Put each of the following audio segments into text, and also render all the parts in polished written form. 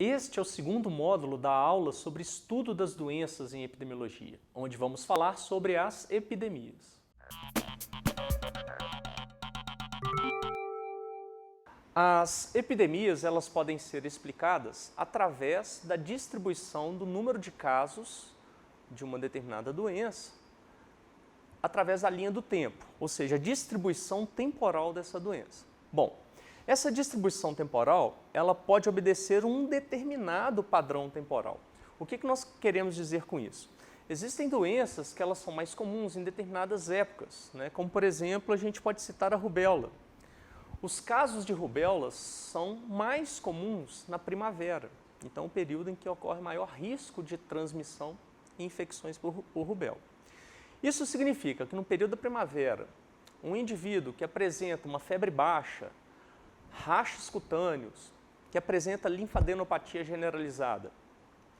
Este é o segundo módulo da aula sobre estudo das doenças em epidemiologia, onde vamos falar sobre as epidemias. As epidemias elas podem ser explicadas através da distribuição do número de casos de uma determinada doença através da linha do tempo, ou seja, a distribuição temporal dessa doença. Bom, essa distribuição temporal ela pode obedecer um determinado padrão temporal. O que nós queremos dizer com isso? Existem doenças que elas são mais comuns em determinadas épocas, né? Como por exemplo a gente pode citar a rubéola. Os casos de rubéola são mais comuns na primavera, então é o período em que ocorre maior risco de transmissão e infecções por rubéola. Isso significa que no período da primavera, um indivíduo que apresenta uma febre baixa, rachos cutâneos, que apresenta linfadenopatia generalizada,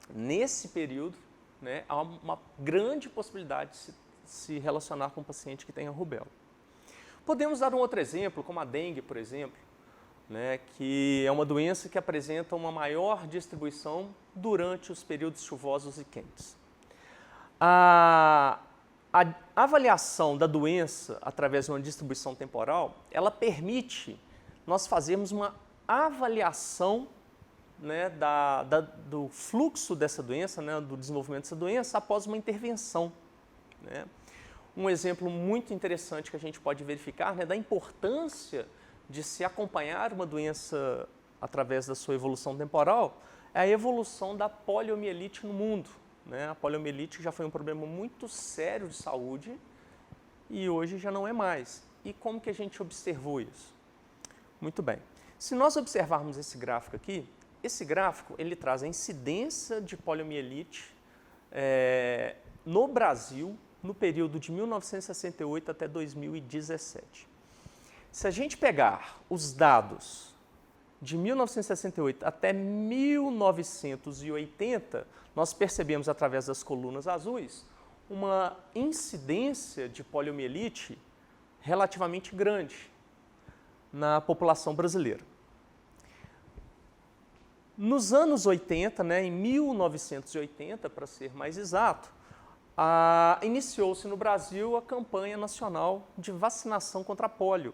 nesse período, né, há uma grande possibilidade de se relacionar com um paciente que tenha rubéola. Podemos dar um outro exemplo, como a dengue, por exemplo, né, que é uma doença que apresenta uma maior distribuição durante os períodos chuvosos e quentes. A avaliação da doença através de uma distribuição temporal, ela permite nós fazermos uma avaliação, né, do fluxo dessa doença, né, do desenvolvimento dessa doença após uma intervenção, né. Um exemplo muito interessante que a gente pode verificar, né, da importância de se acompanhar uma doença através da sua evolução temporal é a evolução da poliomielite no mundo, né? A poliomielite já foi um problema muito sério de saúde e hoje já não é mais. E como que a gente observou isso? Muito bem. Se nós observarmos esse gráfico aqui, esse gráfico ele traz a incidência de poliomielite no Brasil no período de 1968 até 2017. Se a gente pegar os dados de 1968 até 1980, nós percebemos através das colunas azuis uma incidência de poliomielite relativamente grande na população brasileira. Nos anos 80, né, em 1980, para ser mais exato, iniciou-se no Brasil a campanha nacional de vacinação contra a polio.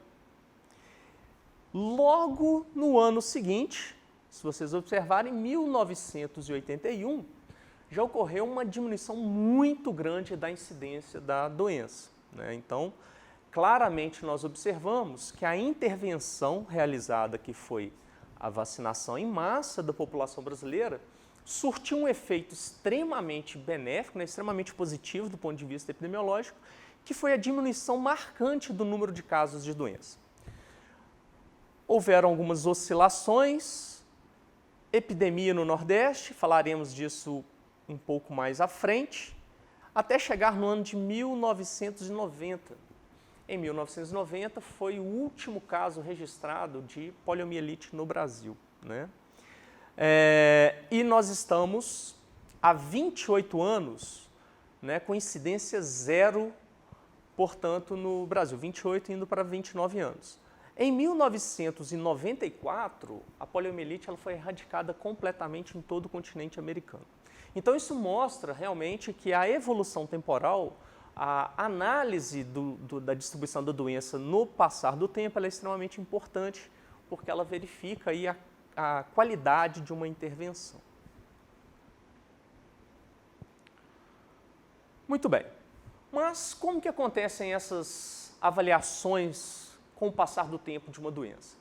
Logo no ano seguinte, se vocês observarem, em 1981, já ocorreu uma diminuição muito grande da incidência da doença, né? Então, claramente nós observamos que a intervenção realizada, que foi a vacinação em massa da população brasileira, surtiu um efeito extremamente benéfico, né, extremamente positivo do ponto de vista epidemiológico, que foi a diminuição marcante do número de casos de doença. Houveram algumas oscilações, epidemia no Nordeste, falaremos disso um pouco mais à frente, até chegar no ano de 1990. Em 1990 foi o último caso registrado de poliomielite no Brasil, né? E nós estamos há 28 anos, né, com incidência zero, portanto, no Brasil, 28 indo para 29 anos. Em 1994, a poliomielite ela foi erradicada completamente em todo o continente americano. Então isso mostra realmente que a evolução temporal, a análise da distribuição da doença no passar do tempo ela é extremamente importante, porque ela verifica aí a qualidade de uma intervenção. Muito bem, mas como que acontecem essas avaliações com o passar do tempo de uma doença?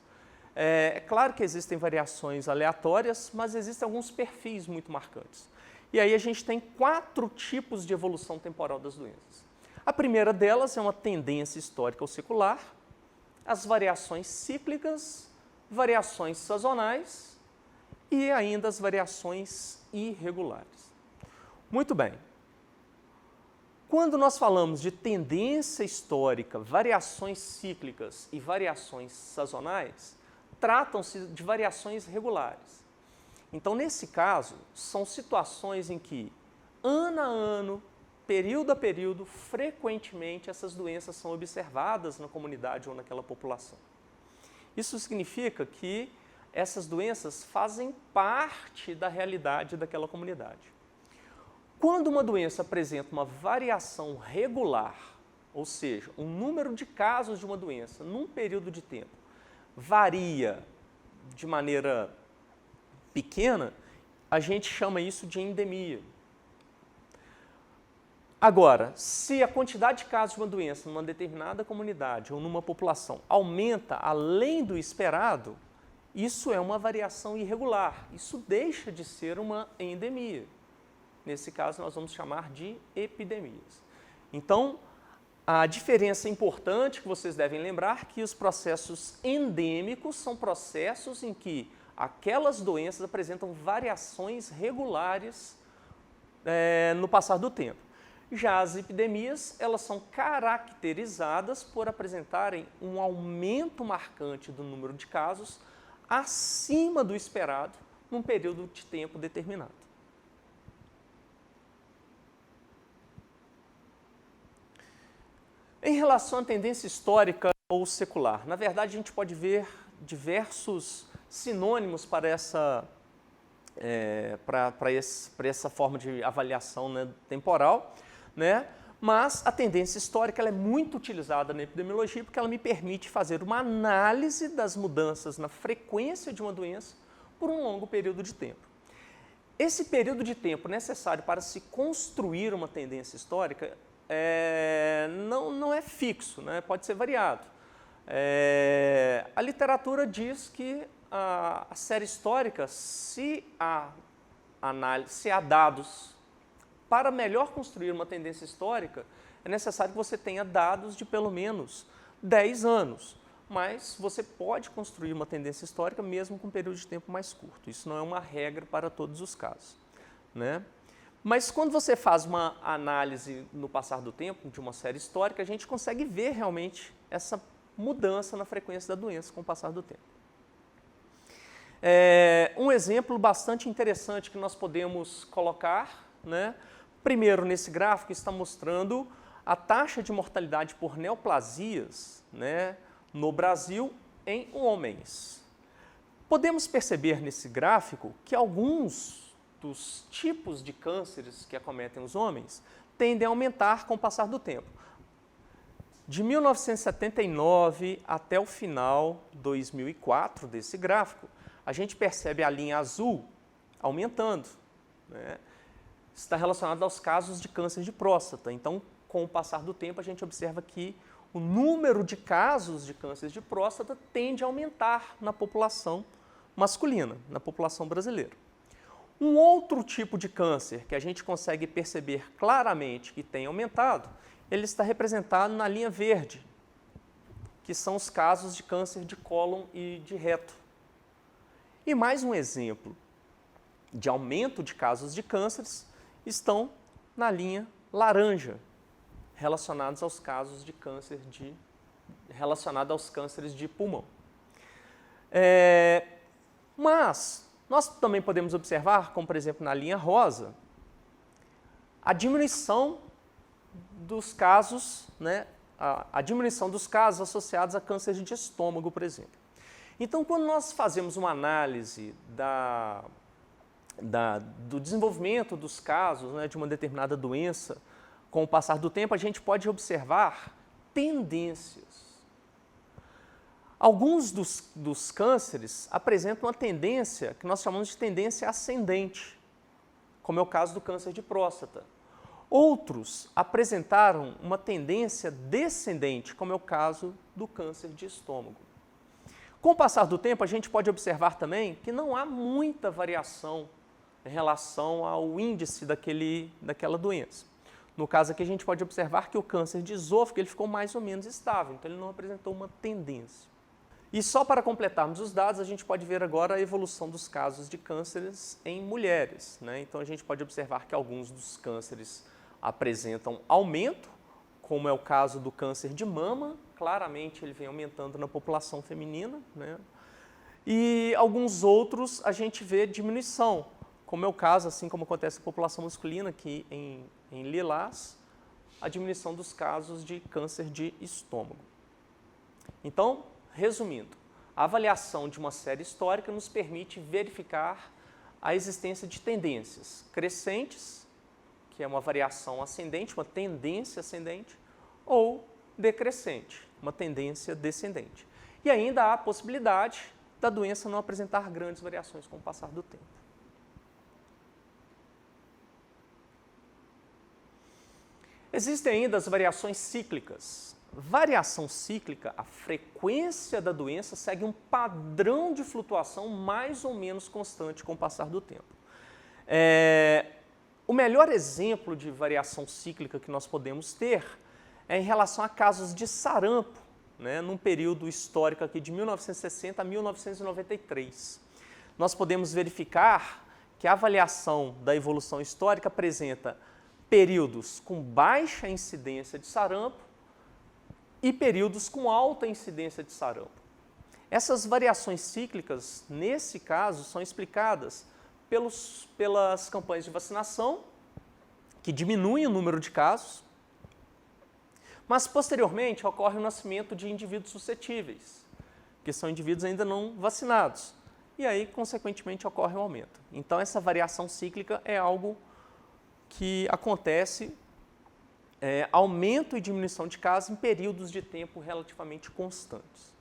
É claro que existem variações aleatórias, mas existem alguns perfis muito marcantes. E aí a gente tem 4 tipos de evolução temporal das doenças. A primeira delas é uma tendência histórica ou secular, as variações cíclicas, variações sazonais e ainda as variações irregulares. Muito bem. Quando nós falamos de tendência histórica, variações cíclicas e variações sazonais, tratam-se de variações regulares. Então, nesse caso, são situações em que, ano a ano, período a período, frequentemente essas doenças são observadas na comunidade ou naquela população. Isso significa que essas doenças fazem parte da realidade daquela comunidade. Quando uma doença apresenta uma variação regular, ou seja, o número de casos de uma doença num período de tempo varia de maneira pequena, a gente chama isso de endemia. Agora, se a quantidade de casos de uma doença numa determinada comunidade ou numa população aumenta além do esperado, isso é uma variação irregular, isso deixa de ser uma endemia. Nesse caso, nós vamos chamar de epidemias. Então, a diferença importante que vocês devem lembrar é que os processos endêmicos são processos em que aquelas doenças apresentam variações regulares no passar do tempo. Já as epidemias, elas são caracterizadas por apresentarem um aumento marcante do número de casos acima do esperado num período de tempo determinado. Em relação à tendência histórica ou secular, na verdade a gente pode ver diversos sinônimos para essa forma de avaliação, né, temporal, né? Mas a tendência histórica ela é muito utilizada na epidemiologia porque ela me permite fazer uma análise das mudanças na frequência de uma doença por um longo período de tempo. Esse período de tempo necessário para se construir uma tendência histórica não é fixo, né? Pode ser variado. A literatura diz que a série histórica, se há dados para melhor construir uma tendência histórica, é necessário que você tenha dados de pelo menos 10 anos. Mas você pode construir uma tendência histórica mesmo com um período de tempo mais curto. Isso não é uma regra para todos os casos, né? Mas quando você faz uma análise no passar do tempo de uma série histórica, a gente consegue ver realmente essa mudança na frequência da doença com o passar do tempo. Um exemplo bastante interessante que nós podemos colocar, né? Primeiro, nesse gráfico está mostrando a taxa de mortalidade por neoplasias, né, no Brasil em homens. Podemos perceber nesse gráfico que alguns dos tipos de cânceres que acometem os homens tendem a aumentar com o passar do tempo. De 1979 até o final de 2004 desse gráfico, a gente percebe a linha azul aumentando, né? Está relacionado aos casos de câncer de próstata. Então, com o passar do tempo, a gente observa que o número de casos de câncer de próstata tende a aumentar na população masculina, na população brasileira. Um outro tipo de câncer que a gente consegue perceber claramente que tem aumentado, ele está representado na linha verde, que são os casos de câncer de cólon e de reto. E mais um exemplo de aumento de casos de cânceres estão na linha laranja, relacionados aos casos de câncer aos cânceres de pulmão. Mas nós também podemos observar, como por exemplo na linha rosa, a diminuição dos casos, né, a diminuição dos casos associados a câncer de estômago, por exemplo. Então, quando nós fazemos uma análise do desenvolvimento dos casos, né, de uma determinada doença, com o passar do tempo, a gente pode observar tendências. Alguns dos cânceres apresentam uma tendência que nós chamamos de tendência ascendente, como é o caso do câncer de próstata. Outros apresentaram uma tendência descendente, como é o caso do câncer de estômago. Com o passar do tempo, a gente pode observar também que não há muita variação em relação ao índice daquela doença. No caso aqui, a gente pode observar que o câncer de esôfago ele ficou mais ou menos estável, então ele não apresentou uma tendência. E só para completarmos os dados, a gente pode ver agora a evolução dos casos de cânceres em mulheres, né? Então a gente pode observar que alguns dos cânceres apresentam aumento, como é o caso do câncer de mama, claramente ele vem aumentando na população feminina, né? E alguns outros a gente vê diminuição, como é o caso, assim como acontece na população masculina, que em lilás, a diminuição dos casos de câncer de estômago. Então, resumindo, A avaliação de uma série histórica nos permite verificar a existência de tendências crescentes, que é uma variação ascendente, uma tendência ascendente, ou decrescente, uma tendência descendente. E ainda há a possibilidade da doença não apresentar grandes variações com o passar do tempo. Existem ainda as variações cíclicas. Variação cíclica, a frequência da doença segue um padrão de flutuação mais ou menos constante com o passar do tempo. O melhor exemplo de variação cíclica que nós podemos ter é em relação a casos de sarampo, num período histórico aqui de 1960 a 1993. Nós podemos verificar que a avaliação da evolução histórica apresenta períodos com baixa incidência de sarampo e períodos com alta incidência de sarampo. Essas variações cíclicas, nesse caso, são explicadas pelas campanhas de vacinação, que diminuem o número de casos, mas posteriormente ocorre o nascimento de indivíduos suscetíveis, que são indivíduos ainda não vacinados, e aí, consequentemente, ocorre um aumento. Então, essa variação cíclica é algo que acontece, aumento e diminuição de casos em períodos de tempo relativamente constantes.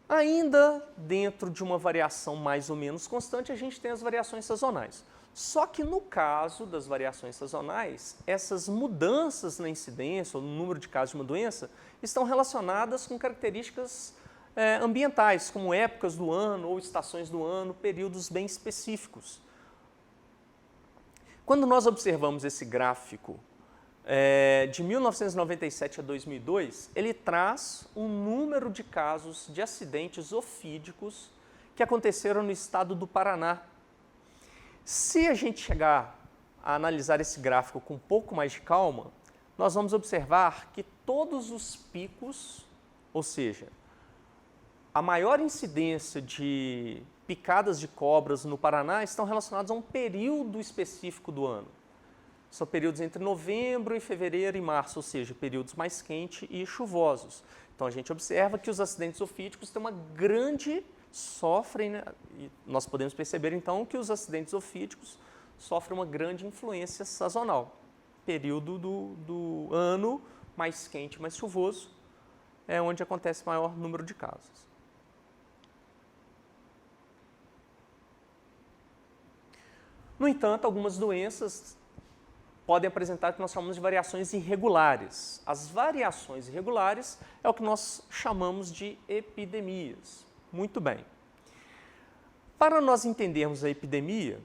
Ainda dentro de uma variação mais ou menos constante, a gente tem as variações sazonais. Só que no caso das variações sazonais, essas mudanças na incidência ou no número de casos de uma doença estão relacionadas com características ambientais, como épocas do ano ou estações do ano, períodos bem específicos. Quando nós observamos esse gráfico de 1997 a 2002, ele traz um número de casos de acidentes ofídicos que aconteceram no estado do Paraná. Se a gente chegar a analisar esse gráfico com um pouco mais de calma, nós vamos observar que todos os picos, ou seja, a maior incidência de picadas de cobras no Paraná estão relacionados a um período específico do ano. São períodos entre novembro e fevereiro e março, ou seja, períodos mais quentes e chuvosos. Então, a gente observa que os acidentes ofídicos têm uma grande sofrem, e nós podemos perceber então que os acidentes ofídicos sofrem uma grande influência sazonal. Período do ano mais quente, mais chuvoso, é onde acontece o maior número de casos. No entanto, algumas doenças podem apresentar o que nós chamamos de variações irregulares. As variações irregulares é o que nós chamamos de epidemias. Muito bem. Para nós entendermos a epidemia,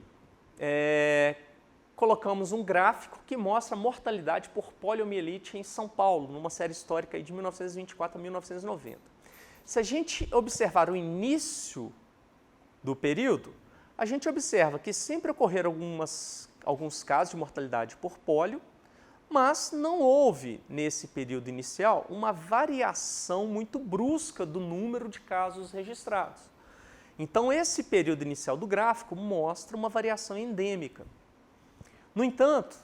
colocamos um gráfico que mostra a mortalidade por poliomielite em São Paulo, numa série histórica de 1924 a 1990. Se a gente observar o início do período, a gente observa que sempre ocorreram alguns casos de mortalidade por pólio, mas não houve, nesse período inicial, uma variação muito brusca do número de casos registrados. Então, esse período inicial do gráfico mostra uma variação endêmica. No entanto,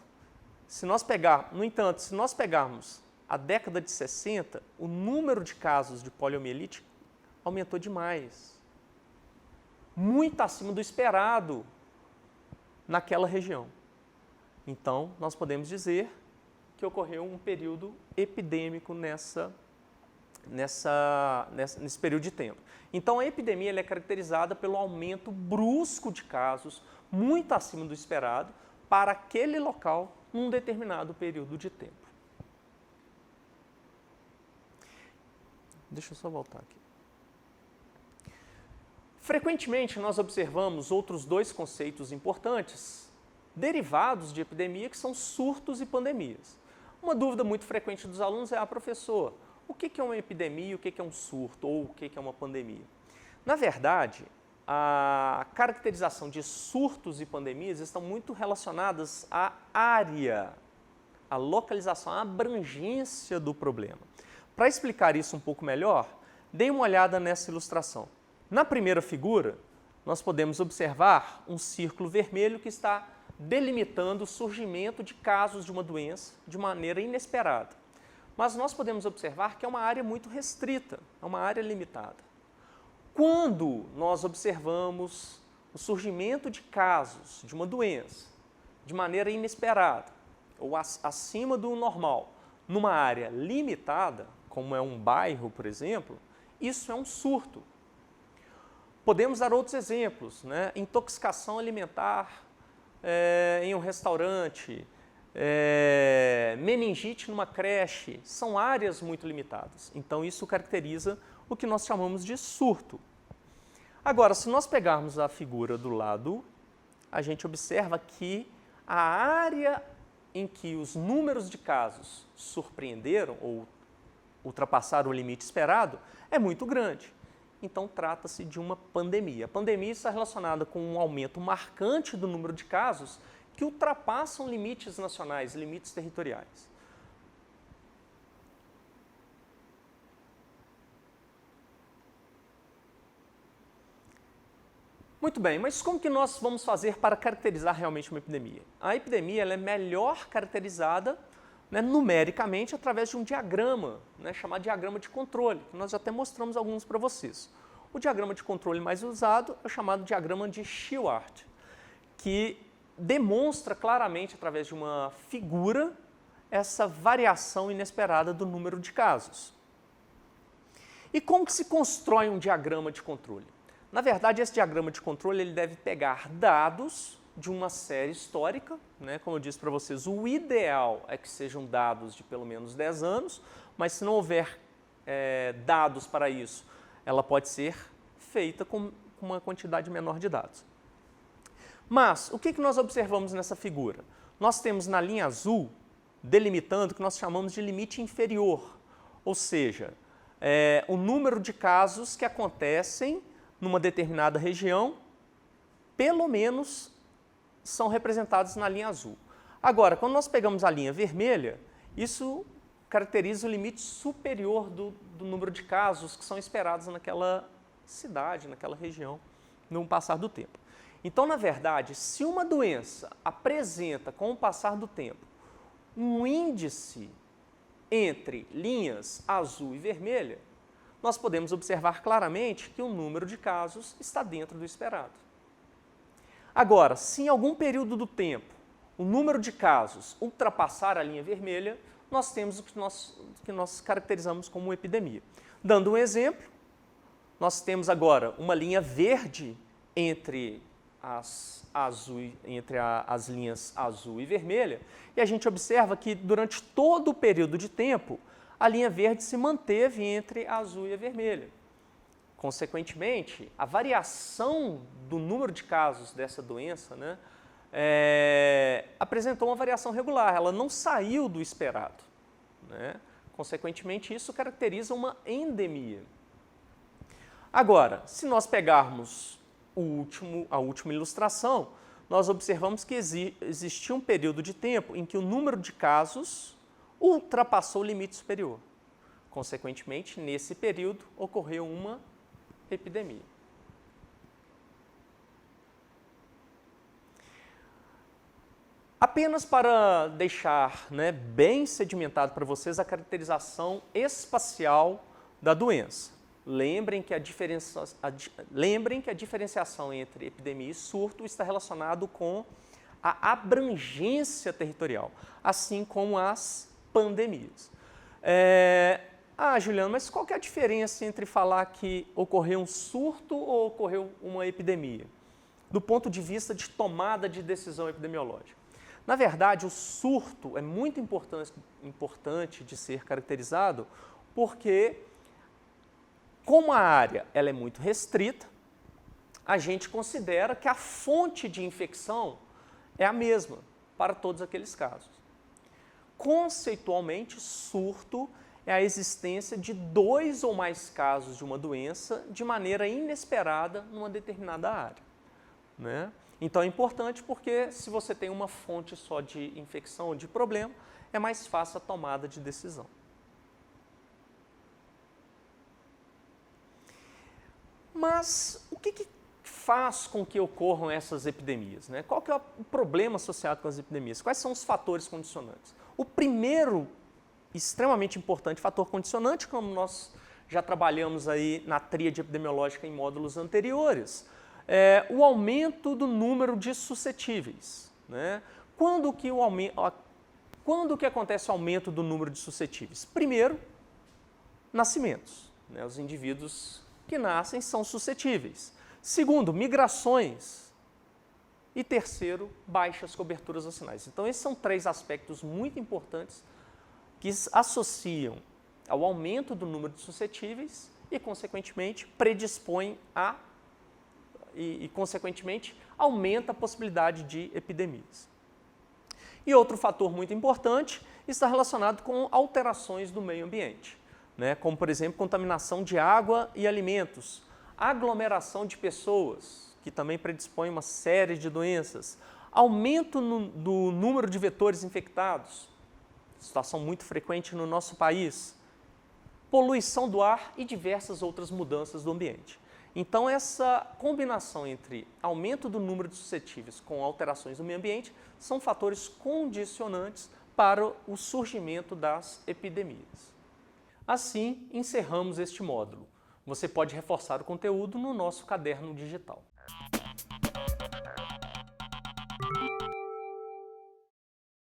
se nós pegarmos a década de 60, o número de casos de poliomielite aumentou demais. Muito acima do esperado naquela região. Então, nós podemos dizer que ocorreu um período epidêmico nesse período de tempo. Então, a epidemia é caracterizada pelo aumento brusco de casos, muito acima do esperado, para aquele local num determinado período de tempo. Deixa eu só voltar aqui. Frequentemente, nós observamos outros dois conceitos importantes derivados de epidemia, que são surtos e pandemias. Uma dúvida muito frequente dos alunos é: professor, o que é uma epidemia, o que é um surto ou o que é uma pandemia? Na verdade, a caracterização de surtos e pandemias estão muito relacionadas à área, à localização, à abrangência do problema. Para explicar isso um pouco melhor, dê uma olhada nessa ilustração. Na primeira figura, nós podemos observar um círculo vermelho que está delimitando o surgimento de casos de uma doença de maneira inesperada. mas nós podemos observar que é uma área muito restrita, é uma área limitada. Quando nós observamos o surgimento de casos de uma doença de maneira inesperada ou acima do normal, numa área limitada, como é um bairro, por exemplo, isso é um surto. Podemos dar outros exemplos, né? Intoxicação alimentar em um restaurante, meningite numa creche, são áreas muito limitadas. Então, isso caracteriza o que nós chamamos de surto. Agora, se nós pegarmos a figura do lado, a gente observa que a área em que os números de casos surpreenderam ou ultrapassaram o limite esperado é muito grande. Então, trata-se de uma pandemia. A pandemia está relacionada com um aumento marcante do número de casos que ultrapassam limites nacionais, limites territoriais. Muito bem, mas como que nós vamos fazer para caracterizar realmente uma epidemia? A epidemia ela é melhor caracterizada, né, numericamente através de um diagrama, né, chamado diagrama de controle, que nós já até mostramos alguns para vocês. O diagrama de controle mais usado é o chamado diagrama de Shewhart, que demonstra claramente, através de uma figura, essa variação inesperada do número de casos. E como que se constrói um diagrama de controle? Na verdade, esse diagrama de controle ele deve pegar dados de uma série histórica, né? Como eu disse para vocês, o ideal é que sejam dados de pelo menos 10 anos, mas se não houver dados para isso, ela pode ser feita com uma quantidade menor de dados. Mas, o que nós observamos nessa figura? Nós temos na linha azul, delimitando o que nós chamamos de limite inferior, ou seja, o número de casos que acontecem numa determinada região, pelo menos são representados na linha azul. Agora, quando nós pegamos a linha vermelha, isso caracteriza o limite superior do número de casos que são esperados naquela cidade, naquela região, no passar do tempo. Então, na verdade, se uma doença apresenta, com o passar do tempo, um índice entre linhas azul e vermelha, nós podemos observar claramente que o número de casos está dentro do esperado. Agora, se em algum período do tempo o número de casos ultrapassar a linha vermelha, nós temos o que nós caracterizamos como epidemia. Dando um exemplo, nós temos agora uma linha verde entre as linhas azul e vermelha, e a gente observa que durante todo o período de tempo, a linha verde se manteve entre a azul e a vermelha. Consequentemente, a variação do número de casos dessa doença, né, apresentou uma variação regular, ela não saiu do esperado, né? Consequentemente, isso caracteriza uma endemia. Agora, se nós pegarmos a última ilustração, nós observamos que existia um período de tempo em que o número de casos ultrapassou o limite superior. Consequentemente, nesse período, ocorreu uma epidemia. Apenas para deixar, né, bem sedimentado para vocês a caracterização espacial da doença. Lembrem que a diferenciação entre epidemia e surto está relacionado com a abrangência territorial, assim como as pandemias. Juliano, mas qual que é a diferença entre falar que ocorreu um surto ou ocorreu uma epidemia? Do ponto de vista de tomada de decisão epidemiológica. Na verdade, o surto é muito importante de ser caracterizado porque, como a área ela é muito restrita, a gente considera que a fonte de infecção é a mesma para todos aqueles casos. Conceitualmente, surto é a existência de 2 ou mais casos de uma doença de maneira inesperada numa determinada área, né? Então é importante porque se você tem uma fonte só de infecção ou de problema, é mais fácil a tomada de decisão. Mas o que faz com que ocorram essas epidemias, né? Qual que é o problema associado com as epidemias? Quais são os fatores condicionantes? O primeiro extremamente importante fator condicionante, como nós já trabalhamos aí na tríade epidemiológica em módulos anteriores, o aumento do número de suscetíveis, né? Quando que acontece o aumento do número de suscetíveis? Primeiro, nascimentos, né? Os indivíduos que nascem são suscetíveis. Segundo, migrações. E terceiro, baixas coberturas vacinais. Então, esses são 3 aspectos muito importantes que associam ao aumento do número de suscetíveis e, consequentemente, predispõem consequentemente, aumenta a possibilidade de epidemias. E outro fator muito importante está relacionado com alterações do meio ambiente, né? Como, por exemplo, contaminação de água e alimentos, aglomeração de pessoas, que também predispõe uma série de doenças, aumento do número de vetores infectados, situação muito frequente no nosso país, poluição do ar e diversas outras mudanças do ambiente. Então, essa combinação entre aumento do número de suscetíveis com alterações do meio ambiente são fatores condicionantes para o surgimento das epidemias. Assim, encerramos este módulo. Você pode reforçar o conteúdo no nosso caderno digital.